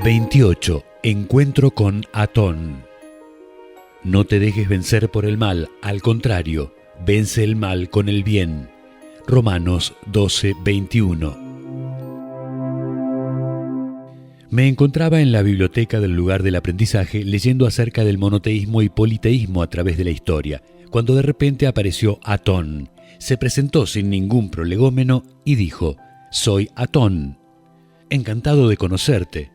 28. Encuentro con Atón. No te dejes vencer por el mal, al contrario, vence el mal con el bien. Romanos 12:21. Me encontraba en la biblioteca del lugar del aprendizaje leyendo acerca del monoteísmo y politeísmo a través de la historia, cuando de repente apareció Atón. Se presentó sin ningún prolegómeno y dijo: «Soy Atón. Encantado de conocerte.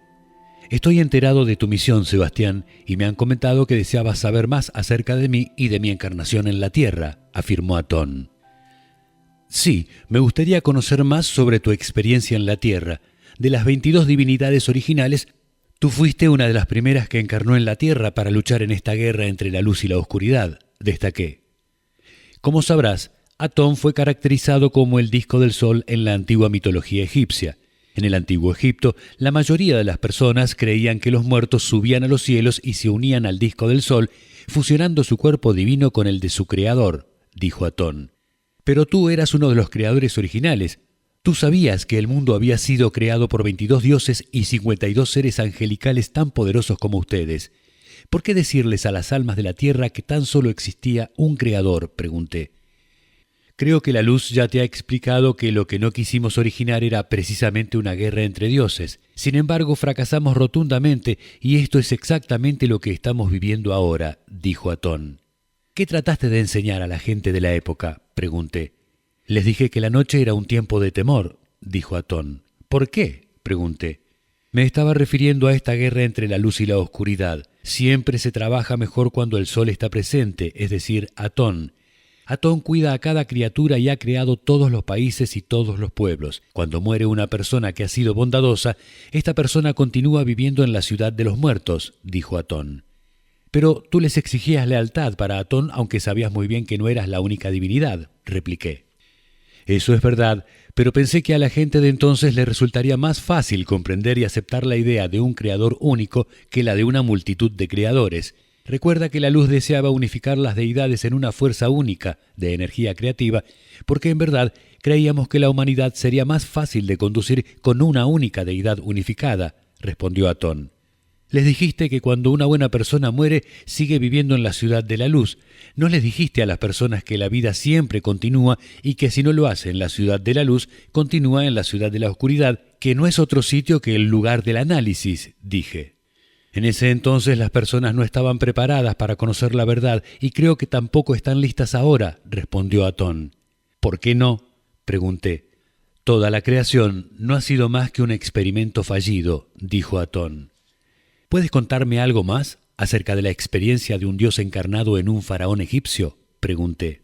Estoy enterado de tu misión, Sebastián, y me han comentado que deseabas saber más acerca de mí y de mi encarnación en la Tierra», afirmó Atón. «Sí, me gustaría conocer más sobre tu experiencia en la Tierra. De las 22 divinidades originales, tú fuiste una de las primeras que encarnó en la Tierra para luchar en esta guerra entre la luz y la oscuridad», destaqué. Como sabrás, Atón fue caracterizado como el disco del sol en la antigua mitología egipcia. En el antiguo Egipto, la mayoría de las personas creían que los muertos subían a los cielos y se unían al disco del sol, fusionando su cuerpo divino con el de su creador, dijo Atón. Pero tú eras uno de los creadores originales. Tú sabías que el mundo había sido creado por 22 dioses y 52 seres angelicales tan poderosos como ustedes. ¿Por qué decirles a las almas de la tierra que tan solo existía un creador?, pregunté. Creo que la luz ya te ha explicado que lo que no quisimos originar era precisamente una guerra entre dioses. Sin embargo, fracasamos rotundamente y esto es exactamente lo que estamos viviendo ahora, dijo Atón. ¿Qué trataste de enseñar a la gente de la época?, pregunté. Les dije que la noche era un tiempo de temor, dijo Atón. ¿Por qué?, pregunté. Me estaba refiriendo a esta guerra entre la luz y la oscuridad. Siempre se trabaja mejor cuando el sol está presente, es decir, Atón. Atón cuida a cada criatura y ha creado todos los países y todos los pueblos. Cuando muere una persona que ha sido bondadosa, esta persona continúa viviendo en la ciudad de los muertos, dijo Atón. Pero tú les exigías lealtad para Atón, aunque sabías muy bien que no eras la única divinidad, repliqué. Eso es verdad, pero pensé que a la gente de entonces le resultaría más fácil comprender y aceptar la idea de un creador único que la de una multitud de creadores. Recuerda que la luz deseaba unificar las deidades en una fuerza única de energía creativa, porque en verdad creíamos que la humanidad sería más fácil de conducir con una única deidad unificada, respondió Atón. Les dijiste que cuando una buena persona muere, sigue viviendo en la ciudad de la luz. No les dijiste a las personas que la vida siempre continúa y que si no lo hace en la ciudad de la luz, continúa en la ciudad de la oscuridad, que no es otro sitio que el lugar del análisis, dije. En ese entonces las personas no estaban preparadas para conocer la verdad y creo que tampoco están listas ahora, respondió Atón. ¿Por qué no?, pregunté. Toda la creación no ha sido más que un experimento fallido, dijo Atón. ¿Puedes contarme algo más acerca de la experiencia de un dios encarnado en un faraón egipcio?, pregunté.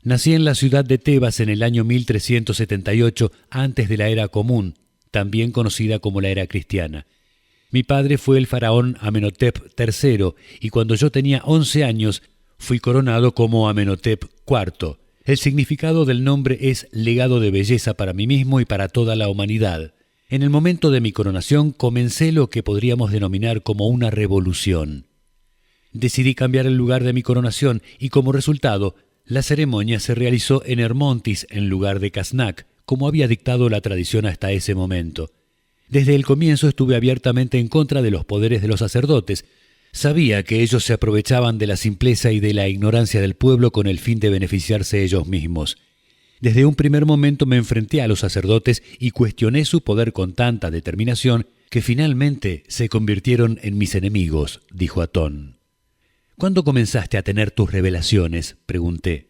Nací en la ciudad de Tebas en el año 1378, antes de la era común, también conocida como la era cristiana. Mi padre fue el faraón Amenhotep III y cuando yo tenía 11 años fui coronado como Amenhotep IV. El significado del nombre es legado de belleza para mí mismo y para toda la humanidad. En el momento de mi coronación comencé lo que podríamos denominar como una revolución. Decidí cambiar el lugar de mi coronación y como resultado, la ceremonia se realizó en Hermontis en lugar de Karnak, como había dictado la tradición hasta ese momento. Desde el comienzo estuve abiertamente en contra de los poderes de los sacerdotes. Sabía que ellos se aprovechaban de la simpleza y de la ignorancia del pueblo con el fin de beneficiarse ellos mismos. Desde un primer momento me enfrenté a los sacerdotes y cuestioné su poder con tanta determinación que finalmente se convirtieron en mis enemigos, dijo Atón. ¿Cuándo comenzaste a tener tus revelaciones?, pregunté.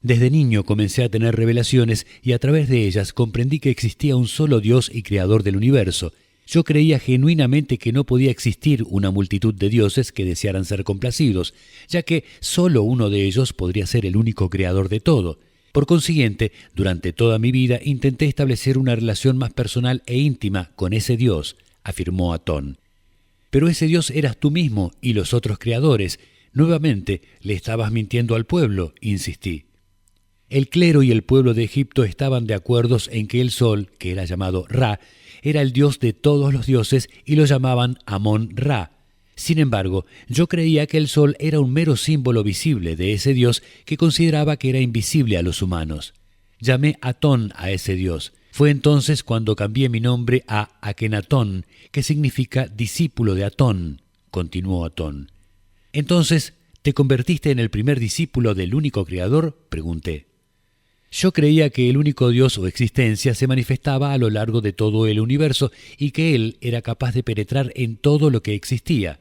Desde niño comencé a tener revelaciones y a través de ellas comprendí que existía un solo Dios y creador del universo. Yo creía genuinamente que no podía existir una multitud de dioses que desearan ser complacidos, ya que solo uno de ellos podría ser el único creador de todo. Por consiguiente, durante toda mi vida intenté establecer una relación más personal e íntima con ese Dios, afirmó Atón. Pero ese Dios eras tú mismo y los otros creadores. Nuevamente le estabas mintiendo al pueblo, insistí. El clero y el pueblo de Egipto estaban de acuerdo en que el sol, que era llamado Ra, era el dios de todos los dioses y lo llamaban Amón-Ra. Sin embargo, yo creía que el sol era un mero símbolo visible de ese dios que consideraba que era invisible a los humanos. Llamé Atón a ese dios. Fue entonces cuando cambié mi nombre a Akenatón, que significa discípulo de Atón, continuó Atón. Entonces, ¿te convertiste en el primer discípulo del único Creador?, pregunté. Yo creía que el único Dios o existencia se manifestaba a lo largo de todo el universo y que Él era capaz de penetrar en todo lo que existía.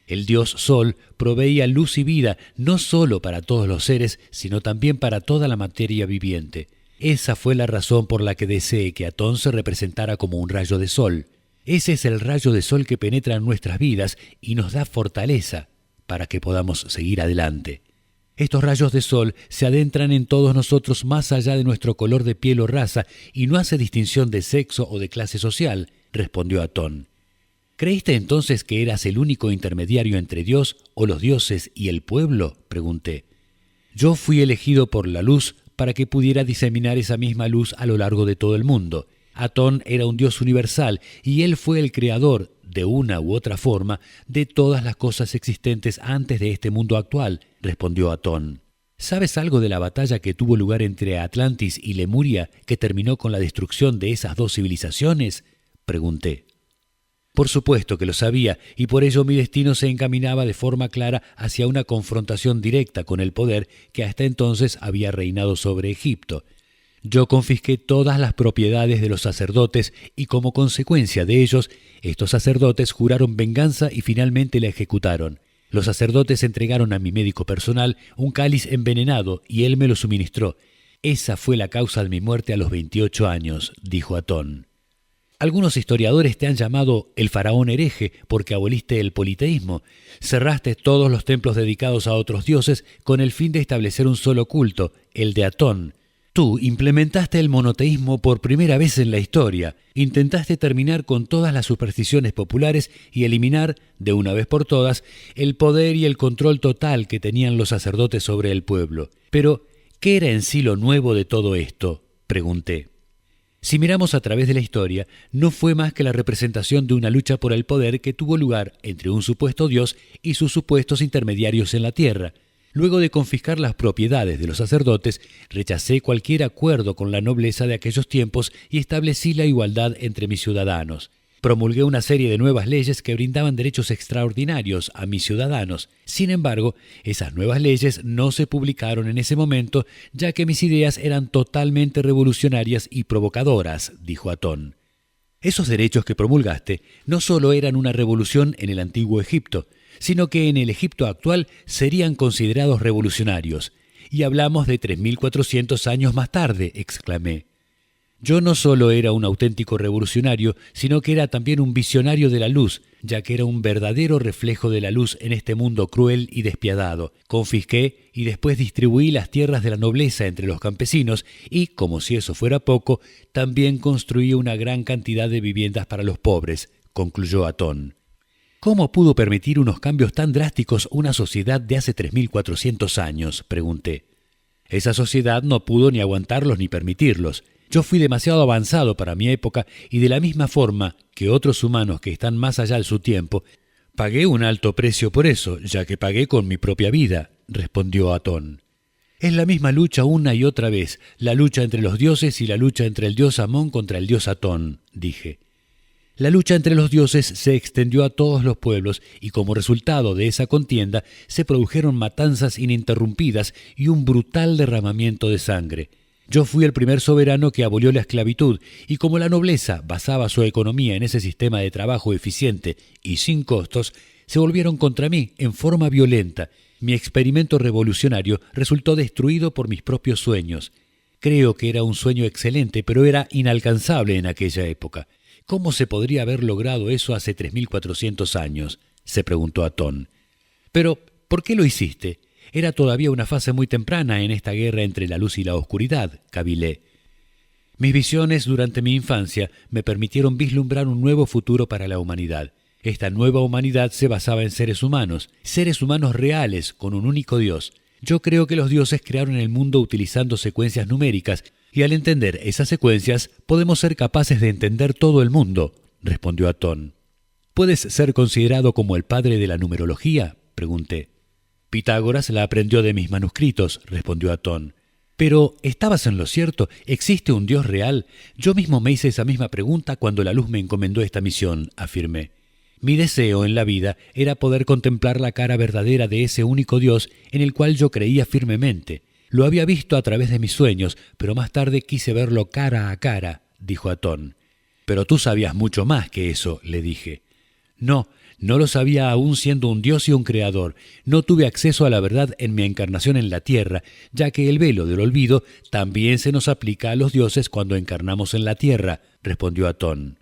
El Dios Sol proveía luz y vida no solo para todos los seres, sino también para toda la materia viviente. Esa fue la razón por la que deseé que Atón se representara como un rayo de sol. Ese es el rayo de sol que penetra en nuestras vidas y nos da fortaleza para que podamos seguir adelante. Estos rayos de sol se adentran en todos nosotros más allá de nuestro color de piel o raza y no hace distinción de sexo o de clase social, respondió Atón. ¿Creíste entonces que eras el único intermediario entre Dios o los dioses y el pueblo?, pregunté. Yo fui elegido por la luz para que pudiera diseminar esa misma luz a lo largo de todo el mundo. Atón era un dios universal y él fue el creador, de una u otra forma, de todas las cosas existentes antes de este mundo actual, respondió Atón. ¿Sabes algo de la batalla que tuvo lugar entre Atlantis y Lemuria que terminó con la destrucción de esas dos civilizaciones?, pregunté. Por supuesto que lo sabía, y por ello mi destino se encaminaba de forma clara hacia una confrontación directa con el poder que hasta entonces había reinado sobre Egipto. Yo confisqué todas las propiedades de los sacerdotes y como consecuencia de ellos, estos sacerdotes juraron venganza y finalmente la ejecutaron. Los sacerdotes entregaron a mi médico personal un cáliz envenenado y él me lo suministró. Esa fue la causa de mi muerte a los 28 años, dijo Atón. Algunos historiadores te han llamado el faraón hereje porque aboliste el politeísmo, cerraste todos los templos dedicados a otros dioses con el fin de establecer un solo culto, el de Atón. Tú implementaste el monoteísmo por primera vez en la historia, intentaste terminar con todas las supersticiones populares y eliminar, de una vez por todas, el poder y el control total que tenían los sacerdotes sobre el pueblo. Pero, ¿qué era en sí lo nuevo de todo esto?, pregunté. Si miramos a través de la historia, no fue más que la representación de una lucha por el poder que tuvo lugar entre un supuesto Dios y sus supuestos intermediarios en la tierra. Luego de confiscar las propiedades de los sacerdotes, rechacé cualquier acuerdo con la nobleza de aquellos tiempos y establecí la igualdad entre mis ciudadanos. Promulgué una serie de nuevas leyes que brindaban derechos extraordinarios a mis ciudadanos. Sin embargo, esas nuevas leyes no se publicaron en ese momento, ya que mis ideas eran totalmente revolucionarias y provocadoras, dijo Atón. Esos derechos que promulgaste no solo eran una revolución en el antiguo Egipto, sino que en el Egipto actual serían considerados revolucionarios. Y hablamos de 3.400 años más tarde, exclamé. Yo no solo era un auténtico revolucionario, sino que era también un visionario de la luz, ya que era un verdadero reflejo de la luz en este mundo cruel y despiadado. Confisqué y después distribuí las tierras de la nobleza entre los campesinos y, como si eso fuera poco, también construí una gran cantidad de viviendas para los pobres, concluyó Atón. ¿Cómo pudo permitir unos cambios tan drásticos una sociedad de hace 3.400 años?, pregunté. Esa sociedad no pudo ni aguantarlos ni permitirlos. Yo fui demasiado avanzado para mi época y de la misma forma que otros humanos que están más allá de su tiempo, pagué un alto precio por eso, ya que pagué con mi propia vida, respondió Atón. Es la misma lucha una y otra vez, la lucha entre los dioses y la lucha entre el dios Amón contra el dios Atón, dije. La lucha entre los dioses se extendió a todos los pueblos y como resultado de esa contienda se produjeron matanzas ininterrumpidas y un brutal derramamiento de sangre. Yo fui el primer soberano que abolió la esclavitud y como la nobleza basaba su economía en ese sistema de trabajo eficiente y sin costos, se volvieron contra mí en forma violenta. Mi experimento revolucionario resultó destruido por mis propios sueños. Creo que era un sueño excelente, pero era inalcanzable en aquella época. ¿Cómo se podría haber logrado eso hace 3.400 años?, se preguntó Atón. Pero, ¿por qué lo hiciste? Era todavía una fase muy temprana en esta guerra entre la luz y la oscuridad, cavilé. Mis visiones durante mi infancia me permitieron vislumbrar un nuevo futuro para la humanidad. Esta nueva humanidad se basaba en seres humanos reales, con un único Dios. Yo creo que los dioses crearon el mundo utilizando secuencias numéricas, y al entender esas secuencias podemos ser capaces de entender todo el mundo, respondió Atón. ¿Puedes ser considerado como el padre de la numerología?, pregunté. Pitágoras la aprendió de mis manuscritos, respondió Atón. Pero, ¿estabas en lo cierto? ¿Existe un Dios real? Yo mismo me hice esa misma pregunta cuando la luz me encomendó esta misión, afirmé. Mi deseo en la vida era poder contemplar la cara verdadera de ese único Dios en el cual yo creía firmemente. Lo había visto a través de mis sueños, pero más tarde quise verlo cara a cara, dijo Atón. Pero tú sabías mucho más que eso, le dije. No lo sabía aún siendo un Dios y un Creador. No tuve acceso a la verdad en mi encarnación en la tierra, ya que el velo del olvido también se nos aplica a los dioses cuando encarnamos en la tierra, respondió Atón.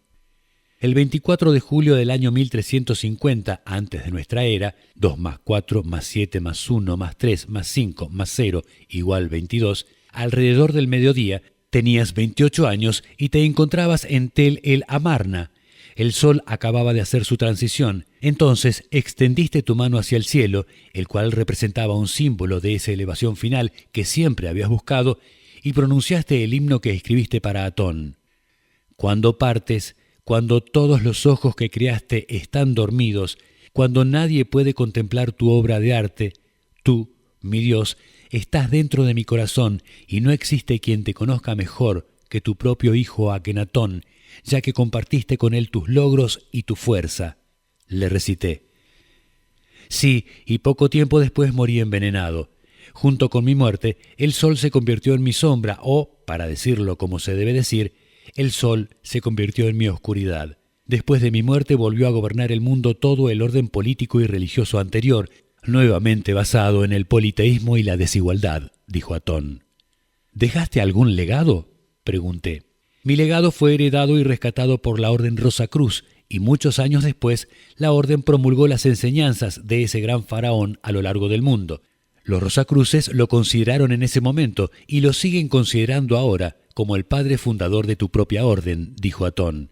El 24 de julio del año 1350 antes de nuestra era, 2 más 4 más 7 más 1 más 3 más 5 más 0 igual 22, alrededor del mediodía, tenías 28 años y te encontrabas en Tel el Amarna. El sol acababa de hacer su transición. Entonces extendiste tu mano hacia el cielo, el cual representaba un símbolo de esa elevación final que siempre habías buscado, y pronunciaste el himno que escribiste para Atón. Cuando partes, cuando todos los ojos que creaste están dormidos, cuando nadie puede contemplar tu obra de arte, tú, mi Dios, estás dentro de mi corazón y no existe quien te conozca mejor que tu propio hijo Akenatón, ya que compartiste con él tus logros y tu fuerza. Le recité. Sí, y poco tiempo después morí envenenado. Junto con mi muerte, el sol se convirtió en mi sombra o, para decirlo como se debe decir, el sol se convirtió en mi oscuridad. Después de mi muerte volvió a gobernar el mundo todo el orden político y religioso anterior, nuevamente basado en el politeísmo y la desigualdad, dijo Atón. ¿Dejaste algún legado?, pregunté. Mi legado fue heredado y rescatado por la Orden Rosacruz, y muchos años después la Orden promulgó las enseñanzas de ese gran faraón a lo largo del mundo. Los Rosacruces lo consideraron en ese momento y lo siguen considerando ahora como el padre fundador de tu propia orden, dijo Atón.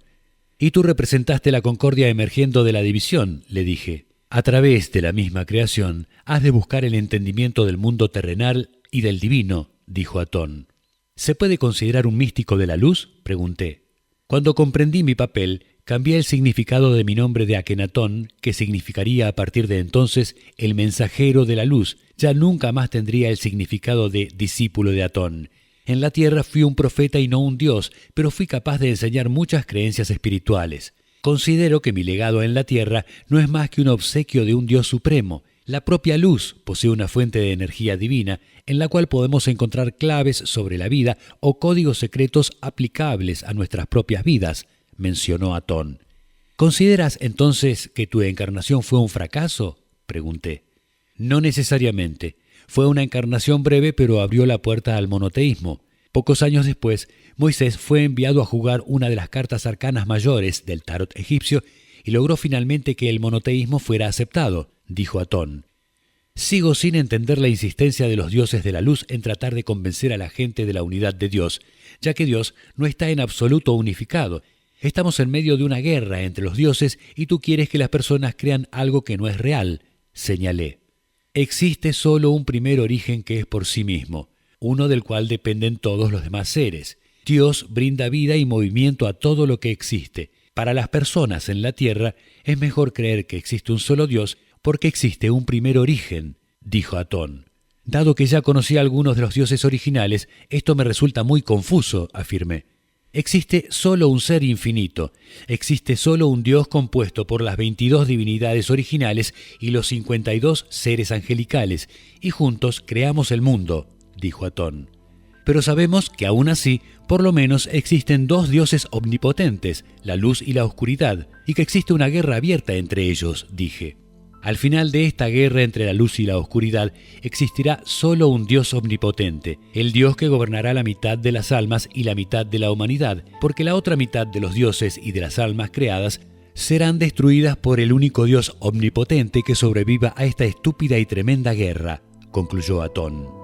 Y tú representaste la concordia emergiendo de la división, le dije. A través de la misma creación has de buscar el entendimiento del mundo terrenal y del divino, dijo Atón. ¿Se puede considerar un místico de la luz?, pregunté. Cuando comprendí mi papel, cambié el significado de mi nombre de Akenatón, que significaría a partir de entonces el mensajero de la luz. Ya nunca más tendría el significado de discípulo de Atón. En la tierra fui un profeta y no un dios, pero fui capaz de enseñar muchas creencias espirituales. Considero que mi legado en la tierra no es más que un obsequio de un Dios supremo. La propia luz posee una fuente de energía divina en la cual podemos encontrar claves sobre la vida o códigos secretos aplicables a nuestras propias vidas, mencionó Atón. ¿Consideras entonces que tu encarnación fue un fracaso?, pregunté. No necesariamente. Fue una encarnación breve, pero abrió la puerta al monoteísmo. Pocos años después, Moisés fue enviado a jugar una de las cartas arcanas mayores del tarot egipcio y logró finalmente que el monoteísmo fuera aceptado, dijo Atón. Sigo sin entender la insistencia de los dioses de la luz en tratar de convencer a la gente de la unidad de Dios, ya que Dios no está en absoluto unificado. Estamos en medio de una guerra entre los dioses y tú quieres que las personas crean algo que no es real, señalé. Existe solo un primer origen que es por sí mismo, uno del cual dependen todos los demás seres. Dios brinda vida y movimiento a todo lo que existe. Para las personas en la tierra es mejor creer que existe un solo Dios porque existe un primer origen, dijo Atón. Dado que ya conocí a algunos de los dioses originales, esto me resulta muy confuso, afirmé. Existe solo un ser infinito, existe solo un Dios compuesto por las 22 divinidades originales y los 52 seres angelicales, y juntos creamos el mundo, dijo Atón. Pero sabemos que aún así, por lo menos existen dos dioses omnipotentes, la luz y la oscuridad, y que existe una guerra abierta entre ellos, dije. Al final de esta guerra entre la luz y la oscuridad existirá solo un Dios omnipotente, el Dios que gobernará la mitad de las almas y la mitad de la humanidad, porque la otra mitad de los dioses y de las almas creadas serán destruidas por el único Dios omnipotente que sobreviva a esta estúpida y tremenda guerra, concluyó Atón.